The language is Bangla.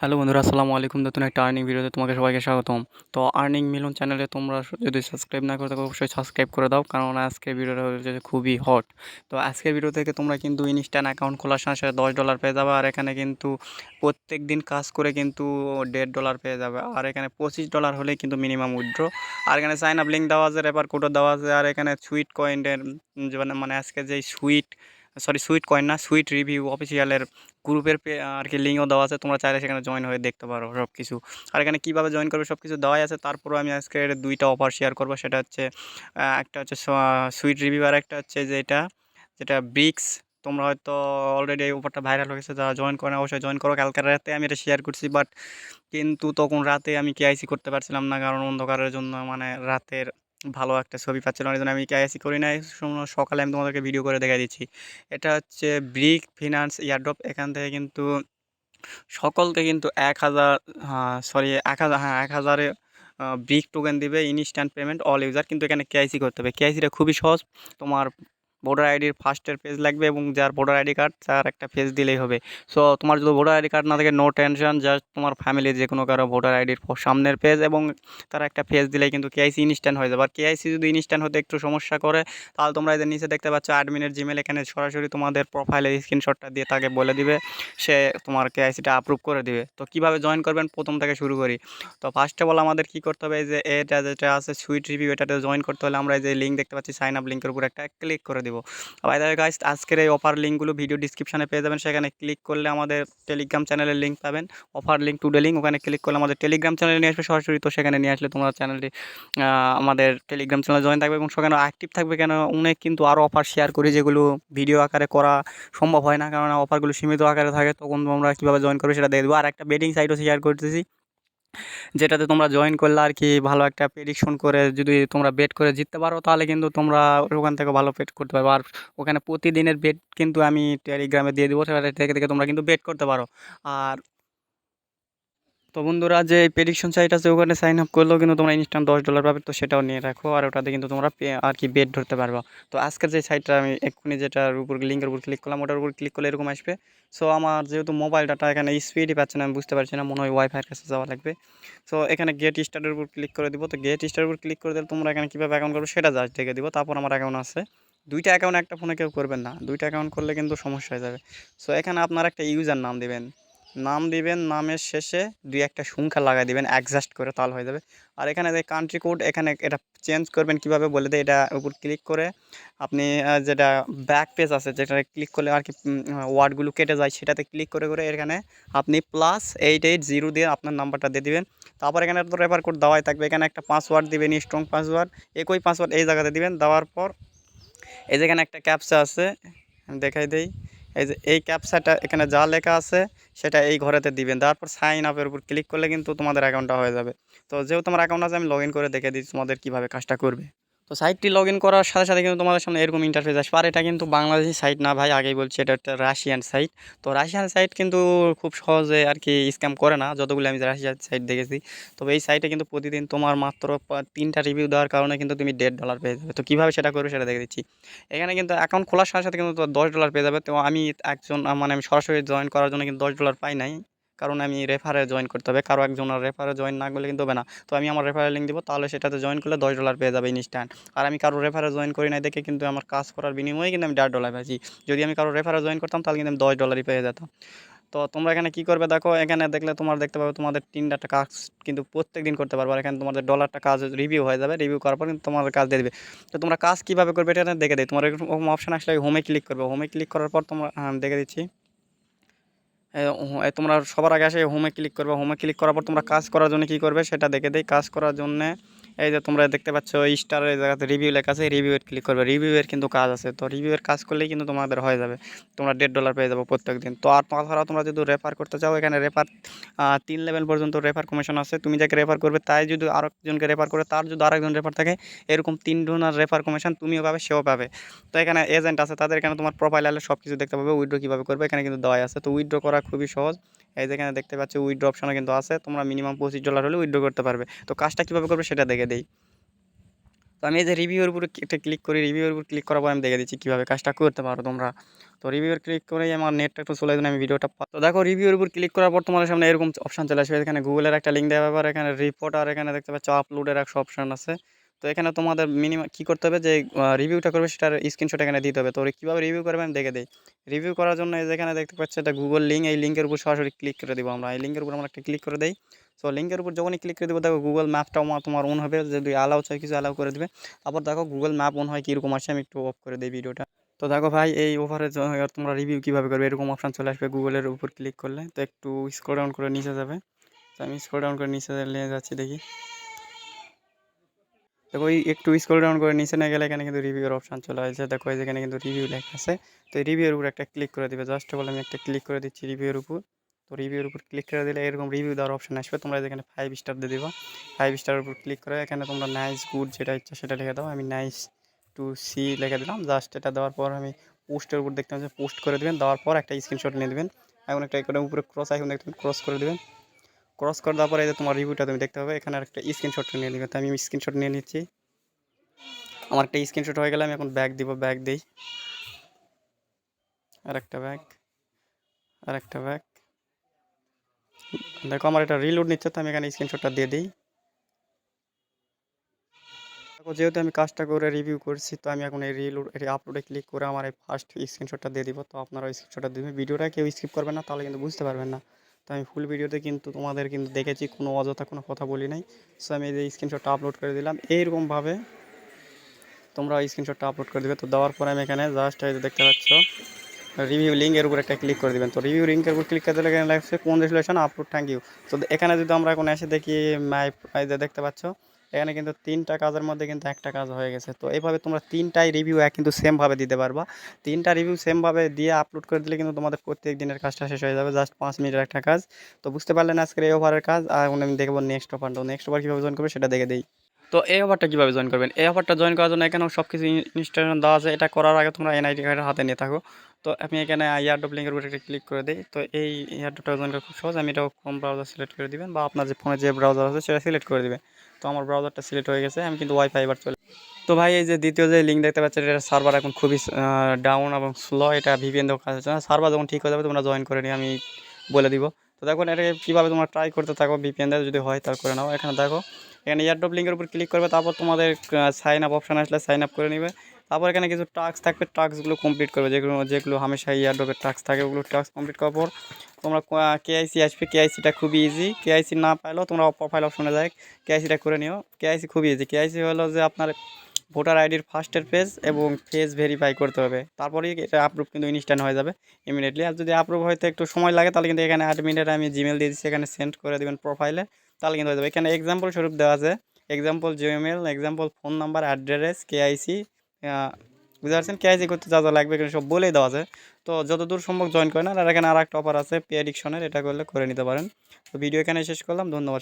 হ্যালো বন্ধুরা, আসসালামু আলাইকুম। নতুন একটা আর্নিং ভিডিওতে তোমাকে সবাইকে স্বাগতম। তো আর্নিং মিলন চ্যানেলে তোমরা যদি সাবস্ক্রাইব না করে থাকো অবশ্যই সাবস্ক্রাইব করে দাও, কারণ আজকের ভিডিওটা হচ্ছে যে খুবই হট। তো আজকের ভিডিও থেকে তোমরা কিন্তু ইনস্ট্যান্ট অ্যাকাউন্ট খোলার সাথে সাথে $10 পেয়ে যাবে, আর এখানে কিন্তু প্রত্যেক দিন কাজ করে কিন্তু $1.5 পেয়ে যাবে, আর এখানে $25 হলেই কিন্তু মিনিমাম উইথড্র। আর এখানে সাইন আপ লিঙ্ক দেওয়া আছে, রেফার কোডও দেওয়া আছে, আর এখানে সুইট কয়েনের মানে আজকে যেই সুইট কয়েন না, সুইট রিভিউ অফিসিয়ালের গ্রুপের আর কি লিঙ্কও দেওয়া আছে, তোমরা চাইলে সেখানে জয়েন হয়ে দেখতে পারো সব কিছু। আর এখানে কীভাবে জয়েন করবে সব কিছু দেওয়াই আছে। তারপরেও আমি আজকে দুইটা অফার শেয়ার করবো, সেটা হচ্ছে একটা হচ্ছে সুইট রিভিউ, আর একটা হচ্ছে যেটা ব্রিক্স। তোমরা হয়তো অলরেডি এই অফারটা ভাইরাল হয়েছে, যারা জয়েন করে না অবশ্যই জয়েন করো। কালকে রাতে আমি এটা শেয়ার করছি, বাট কিন্তু তখন রাতে আমি কেআইসি করতে পারছিলাম না, কারণ অন্ধকারের জন্য মানে রাতের ভালো একটা ছবি পাচ্ছিলাম না, এই জন্য আমি কেআইসি করি নাই। সকালে আমি তোমাদেরকে ভিডিও করে দেখাই দিচ্ছি। এটা হচ্ছে ব্রিক ফিনান্স এয়ারড্রপ। এখান থেকে কিন্তু সকলকে কিন্তু 1000, হ্যাঁ 1000 ব্রিক টোকেন দিবে, ইনস্ট্যান্ট পেমেন্ট অল ইউজার। কিন্তু এখানে কেআইসি করতে হবে। কেআইসিটা খুবই সহজ। তোমার ভোটার আইডির ফার্স্টের পেজ লাগবে, এবং যার ভোটার আইডি কার্ড তার একটা পেজ দিলেই হবে। সো তোমার যদি ভোটার আইডি কার্ড না থাকে, নো টেনশন, জাস্ট তোমার ফ্যামিলির যে কোনো কারো ভোটার আইডির সামনের পেজ এবং তার একটা পেজ দিলেই কিন্তু কেআইসি ইনস্ট্যান্ট হয়ে যাবে। আর কেআইসি যদি ইনস্ট্যান্ট হতে একটু সমস্যা করে, তাহলে তোমরা এদের নিচে দেখতে পাচ্ছ অ্যাডমিনের জিমেল, এখানে সরাসরি তোমাদের প্রোফাইলের স্ক্রিনশটটা দিয়ে তাকে বলে দিবে, সে তোমার কেআইসিটা অ্যাপ্রুভ করে দিবে। তো কীভাবে জয়েন করবেন প্রথম থেকে শুরু করি। তো ফার্স্ট অফ অল আমাদের কী করতে হবে, এই যে এটা যেটা আছে সুইট রিভিউ, এটাতে জয়েন করতে হলে আমরা এই যে লিঙ্ক দেখতে পাচ্ছি, সাইন আপ লিঙ্কের উপর একটা ক্লিক করে দিব। বাই দ্য ওয়ে গাইস, আজকের এই অফার লিঙ্কগুলো ভিডিও ডিসক্রিপশনে পেয়ে যাবেন। সেখানে ক্লিক করলে আমাদের টেলিগ্রাম চ্যানেলের লিঙ্ক পাবেন, অফার লিঙ্ক টুডে লিঙ্ক। ওখানে ক্লিক করলে আমাদের টেলিগ্রাম চ্যানেলে নিয়ে আসবে সরাসরি। তো সেখানে নিয়ে আসলে তোমরা চ্যানেলটি আমাদের টেলিগ্রাম চ্যানেলে জয়েন থাকবে, এবং সেখানে অ্যাক্টিভ থাকবে। কেন অনেক কিন্তু আরও অফার শেয়ার করি, যেগুলো ভিডিও আকারে করা সম্ভব হয় না, কারণ অফারগুলো সীমিত আকারে থাকে। তখন তোমরা কীভাবে জয়েন করবে সেটা দেখে দেবো। আর একটা বেটিং সাইটও শেয়ার করতেছি, যেটাতে তোমরা জয়েন করলে আর কি ভালো একটা প্রেডিকশন করে যদি তোমরা বেট করে জিততে পারো, তাহলে কিন্তু তোমরা ওখান থেকে ভালো বেট করতে পারবে। আর ওখানে প্রতিদিনের বেট কিন্তু আমি টেলিগ্রামে দিয়ে দেবো, সেটা থেকে থেকে তোমরা কিন্তু বেট করতে পারো। আর তো বন্ধুরা, যে প্রেডিকশন সাইট আছে ওখানে সাইন আপ করলেও কিন্তু তোমরা ইনস্ট্যান্ট $10 পাবে, তো সেটাও নিয়ে রাখো। আর ওটাতে কিন্তু তোমরা আর কি বেট ধরতে পারবে। তো আজকের যে সাইটটা আমি এক্ষুনি যেটার উপর লিঙ্কের উপর ক্লিক করলাম, ওটার উপর ক্লিক করলে এরকম আসবে। সো আমার যেহেতু মোবাইল ডাটা এখানে স্পিডই পাচ্ছে না, আমি বুঝতে পারছি না, মনে হয় ওয়াইফাইয়ের কাছে যাওয়া লাগবে। সো এখানে গেট স্টার্টের উপর ক্লিক করে দিব। তো গেট স্টার্টের উপর ক্লিক করে দিলে তোমরা এখানে কীভাবে অ্যাকাউন্ট করবে সেটা জাস্ট দেখে দিব। তারপর আমার অ্যাকাউন্ট আছে দুইটা অ্যাকাউন্ট, একটা ফোনে কেউ করবেন না, দুইটা অ্যাকাউন্ট করলে কিন্তু সমস্যা হয়ে যাবে। সো এখানে আপনার একটা ইউজার নাম দিবেন, নামের শেষে দুই একটা সংখ্যা লাগাই দিবেন অ্যাডজাস্ট করে, তাহলে হয়ে যাবে। আর এখানে যে কান্ট্রি কোড, এখানে এটা চেঞ্জ করবেন কীভাবে বলে দেয়। এটা উপর ক্লিক করে আপনি যেটা ব্যাক পেজ আছে, যেটা ক্লিক করলে আর কি ওয়ার্ডগুলো কেটে যায়, সেটাতে ক্লিক করে করে এখানে আপনি +8880 দিয়ে আপনার নাম্বারটা দিয়ে দিবেন। তারপর এখানে তো রেফার কোড দেওয়াই থাকবে। এখানে একটা পাসওয়ার্ড দিবেন, স্ট্রং পাসওয়ার্ড। একই পাসওয়ার্ড এই জায়গাতে দিবেন। দেওয়ার পর এই যেখানে একটা ক্যাপচা আছে, আমি দেখাই দেই। এই যে এই ক্যাপচাটা এখানে যা লেখা আছে সেটা এই ঘরেতে দিবেন। তারপর সাইন আপের উপর ক্লিক করলে কিন্তু তোমাদের অ্যাকাউন্টটা হয়ে যাবে। তো যেহেতু তোমার অ্যাকাউন্ট আছে, আমি লগ ইন করে দেখে দিচ্ছি তোমাদের কীভাবে কাজটা করবে। তো সাইটটি লগ ইন করার সাথে সাথে কিন্তু তোমাদের সামনে এরকম ইন্টারফেস আসবে। আর এটা কিন্তু বাংলাদেশি সাইট না ভাই, আগেই বলছি, এটা একটা রাশিয়ান সাইট। তো রাশিয়ান সাইট কিন্তু খুব সহজে আর কি স্ক্যাম করে না, যতগুলো আমি রাশিয়ান সাইট দেখেছি। তবে এই সাইটে কিন্তু প্রতিদিন তোমার মাত্র 3টা রিভিউ দেওয়ার কারণে কিন্তু তুমি $1.5 পেয়ে যাবে। তো কীভাবে সেটা করবে সেটা দেখে দিচ্ছি। এখানে কিন্তু অ্যাকাউন্ট খোলার সাথে সাথে কিন্তু $10 পেয়ে যাবে। তো আমি একজন মানে আমি সরাসরি জয়েন করার জন্য কিন্তু $10 পাই নাই, কারণ আমি রেফারে জয়েন করতে হবে। কারো একজনের রেফারে জয়েন না করলে কিন্তু হবে না। তো আমি আমার রেফারের লিঙ্ক দিব, তাহলে সেটাতে জয়েন করলে $10 পেয়ে যাবে ইনস্ট্যান্ট। আর আমি কারো রেফারে জয়েন করি নাই দেখে কিন্তু আমার কাজ করার বিনিময়ে কিন্তু আমি $1.5 পাইছি। যদি আমি কারো রেফারে জয়েন করতাম তাহলে কিন্তু আমি $10 পেয়ে যেতাম। তো তোমরা এখানে কী করবে দেখো, এখানে দেখলে তোমরা দেখতে পাবে তোমাদের 3টা কাজ কিন্তু প্রত্যেক দিন করতে পারবে। আর এখানে তোমাদের $1টা কাজ রিভিউ হয়ে যাবে, রিভিউ করার পর কিন্তু তোমাদের কাজ দিয়ে দেবে। তো তোমরা কাজ কীভাবে করবে এটা দেখে দিই। তোমার এরকম অপশান আসলে হোমে ক্লিক করবে। হোমে ক্লিক করার পর তোমরা দেখে দিচ্ছি। তোমরা সবার আগে এসে হোমে ক্লিক করবে। হোমে ক্লিক করার পর তোমরা কাজ করার জন্য কী করবে সেটা দেখে দেই। কাজ করার জন্যে এই যে তোমরা দেখতে পাচ্ছ স্টারের জায়গাতে রিভিউ লেখা আছে, রিভিউয়ের ক্লিক করবে। রিভিউয়ের কিন্তু কাজ আছে, তো রিভিউয়ের কাজ করলেই কিন্তু তোমাদের হয়ে যাবে, তোমরা $1.5 পেয়ে যাবো প্রত্যেক দিন। তো আর তাছাড়াও তোমরা যদি রেফার করতে চাও, এখানে রেফার 3 লেভেল পর্যন্ত রেফার কমিশন আছে। তুমি যাকে রেফার করবে তাই যদি আরেকজনকে রেফার করে, তার যদি আরেকজন রেফার থাকে, এরকম 3 জনের রেফার কমিশন তুমিও পাবে, সেও পাবে। তো এখানে এজেন্ট আছে, তাদের এখানে তোমার প্রোফাইল আলে সব কিছু দেখতে পাবে। উইথড্র কীভাবে করবে এখানে কিন্তু দেওয়াই আছে। তো উইথড্র করা খুবই সহজ। এই যেখানে দেখতে পাচ্ছ উইথড্র অপশনও কিন্তু আছে, তোমরা মিনিমাম $25 হলে উইথড্র করতে পারবে। তো কাজটা কীভাবে করবে সেটা দেখে দেই। তো আমি এই যে রিভিউর উপরে একটা ক্লিক করি, রিভিউর উপর ক্লিক করার পর আমি দেখে দিচ্ছি কীভাবে কাজটা করতে পারো তোমরা। তো রিভিউর ক্লিক করেই আমার নেটটা একটু চলে যাবে, আমি ভিডিওটা তো দেখো রিভিউর উপর ক্লিক করার পর তোমাদের সামনে এরকম অপশান চলে আসবে। এখানে গুগলের একটা লিঙ্ক দেওয়ার পর এখানে রিপোর্ট আর এখানে দেখতে পাচ্ছ আপলোডের একটা অপশান আছে। তো এখানে তোমাদের মিনিমাম কী করতে হবে, যে রিভিউটা করবে সেটার স্ক্রিনশট এখানে দিতে হবে। তো কীভাবে রিভিউ করবে আমি দেখে দিই। রিভিউ করার জন্য যেখানে দেখতে পাচ্ছি এটা গুগল লিঙ্ক, এই লিঙ্কের উপর সরাসরি ক্লিক করে দেবো আমরা। এই লিঙ্কের উপর আমরা একটা ক্লিক করে দিই। সো লিঙ্কের উপর যখনই ক্লিক করে দেবো দেখো গুগল ম্যাপটাও তোমার অন হবে, যদি অ্যালাউ চাই কিছু অ্যালাউ করে দেবে। তারপর দেখো গুগল ম্যাপ অন হয় কীরকম আসে, আমি একটু অফ করে দিই ভিডিওটা। তো দেখো ভাই এই ওভারে তোমরা রিভিউ কীভাবে করবে এরকম অপশান চলে আসবে গুগলের উপর ক্লিক করলে। তো একটু স্ক্রল ডাউন করে নিচে যাবে। তো আমি স্ক্রল ডাউন করে নিচে নিয়ে যাচ্ছি, দেখি দেখো ওই একটু স্ক্রল ডাউন করে নিচে নিয়ে গেলে এখানে কিন্তু রিভিউর অপশান চলে আসছে। দেখো যেখানে কিন্তু রিভিউ লেখা আছে। তো এই রিভিউর উপর একটা ক্লিক করে দিবে। জাস্ট বলে আমি একটা ক্লিক করে দিচ্ছি রিভিউর উপর। তো রিভিউর উপর ক্লিক করে দিলে এরকম রিভিউ দেওয়ার অপশান আসবে। তোমরা যেখানে 5 স্টার দিয়ে দিবা, 5 স্টারের উপর ক্লিক করে এখানে তোমরা নাইস গুড যেটা ইচ্ছা সেটা লিখে দাও। আমি নাইস টু সি লিখে দিলাম। জাস্ট এটা দেওয়ার পর আমি পোস্টের উপর দেখতে পাচ্ছি, পোস্ট করে দেবেন। দেওয়ার পর একটা স্ক্রিনশট নিয়ে দেবেন। এখন একটা উপরে ক্রস আইকন দেখতে ক্রস করে দেবেন। ক্রস করে দেওয়ার পরে এই যে তোমার রিভিউটা তুমি দেখতে পাবে, এখানে একটা স্ক্রিনশট নিয়ে নেবে। তো আমি স্ক্রিনশট নিয়ে নিচ্ছি। আমার একটা স্ক্রিনশট হয়ে গেলে আমি এখন ব্যাক দিব, ব্যাক দিই, আর একটা ব্যাক, আর একটা ব্যাক। দেখো আমার এটা রিলোড নিচ্ছে, তো আমি এখানে স্ক্রিনশটটা দিয়ে দিই। দেখো যেহেতু আমি কাজটা করে রিভিউ করছি, তো আমি এখন এই আপলোডে ক্লিক করে আমার এই ফার্স্ট স্ক্রিনশটটা দিয়ে দিব। তো আপনারা স্ক্রিনশটটা দেবেন। ভিডিওটা কেউ স্কিপ করবেন না, তাহলে কিন্তু বুঝতে পারবেন না। তো আমি ফুল ভিডিওতে কিন্তু তোমাদের কিন্তু দেখেছি, কোনো অযথা কোনো কথা বলি নাই। সো আমি এই স্ক্রিনশটটা আপলোড করে দিলাম। এইরকমভাবে তোমরা স্ক্রিনশটটা আপলোড করে দেবে। তো দেওয়ার পরে আমি এখানে জাস্ট এই যে দেখতে পাচ্ছ রিভিউ লিঙ্কের উপর একটা ক্লিক করে দেবেন। তো রিভিউ লিঙ্কের উপর ক্লিক করে দিলে এখানে লাগছে কংগ্রেচুলেশন আপলোড, থ্যাংক ইউ। তো এখানে যদি আমরা এখন এসে দেখি মাই দেখতে পাচ্ছ এখানে কিন্তু 3টা কাজের মধ্যে কিন্তু একটা কাজ হয়ে গেছে। তো এইভাবে তোমরা 3টাই রিভিউ কিন্তু সেমভাবে দিতে পারবা। 3টা রিভিউ সেমভাবে দিয়ে আপলোড করে দিলে কিন্তু তোমাদের প্রত্যেক দিনের কাজটা শেষ হয়ে যাবে, জাস্ট 5 মিনিটের একটা কাজ। তো বুঝতে পারলেন আজকের এই ওভারের কাজ। আর এখন আমি দেখবো নেক্সট ওভার কীভাবে জয়েন করবে সেটা দেখে দিই। তো এই অফারটা কীভাবে জয়েন করবেন, এই অফারটা জয়েন করার জন্য এখানেও সব কিছু ইনস্টলেশন দেওয়া আছে। এটা করার আগে তোমরা এনআইডি কার্ডের হাতে নিয়ে থাকো। তো আমি এখানে এয়ারড্রপ লিঙ্কের উপর একটা ক্লিক করে দিই। তো এই এয়ারড্রপটা জয়েন করা খুব সহজ। আমি এটাও ক্রোম ব্রাউজার সিলেক্ট করে দিবেন, বা আপনার যে ফোনে যে ব্রাউজার আছে সেটা সিলেক্ট করে দিবেন। তো আমার ব্রাউজারটা সিলেক্ট হয়ে গেছে, আমি কিন্তু ওয়াইফাই এবার চলে। তো ভাই এই যে দ্বিতীয় যে লিঙ্ক দেখতে পাচ্ছেন, এটা সার্ভার এখন খুবই ডাউন এবং স্লো। এটা ভিপিএন দিয়েও কাজ হচ্ছে না। সার্ভার যখন ঠিক হয়ে যাবে তোমরা জয়েন করে নিয়ে আমি বলে দিব। তো দেখো এটাকে কীভাবে তোমরা ট্রাই করতে থাকো, ভিপিএন দিয়ে যদি হয় তাহলে করে নাও। এখানে দেখো এখানে এয়ারড্রপ লিঙ্কের উপর ক্লিক করবে। তারপর তোমাদের সাইন আপ অপশান আসলে সাইন আপ করে নেবে। তারপর এখানে কিছু টাস্ক থাকবে, টাস্কগুলো কমপ্লিট করবে। যেগুলো হামেশা এয়ারড্রপের টাস্ক থাকে, ওগুলো টাস্ক কমপ্লিট করার পর তোমরা কেআইসি আসবে। কেআইসিটা খুবই ইজি। কেআইসি না পাইলেও তোমরা প্রোফাইল অপশনে যায় কেআইসিটা করে নিও। কেআইসি খুবই ইজি। কেআইসি হলো যে আপনার ভোটার আইডির ফার্স্টের পেজ এবং ফেস ভেরিফাই করতে হবে, তারপরেই এটা আপলোড কিন্তু ইনস্ট্যান্ট হয়ে যাবে ইমিডিয়েটলি। আর যদি আপলোড হইতে একটু সময় লাগে তাহলে কিন্তু এখানে 8 মিনিট আমি জিমেল দিয়ে দিচ্ছি, এখানে সেন্ড করে দেবেন প্রোফাইলে, তাহলে কিন্তু হয়ে যাবে। এখানে এক্সাম্পল স্বরূপ দেওয়া আছে, example Gmail, example phone number, address, KYC, বুঝতে পারছেন কেআইসি করতে যা যা লাগবে এখানে সব বলেই দেওয়া আছে। তো যতদূর সম্ভব জয়েন করেন। আর এখানে আর একটা অফার আছে পে অ্যাডিকশনের, এটা করলে করে নিতে পারেন। তো ভিডিও এখানে শেষ করলাম, ধন্যবাদ।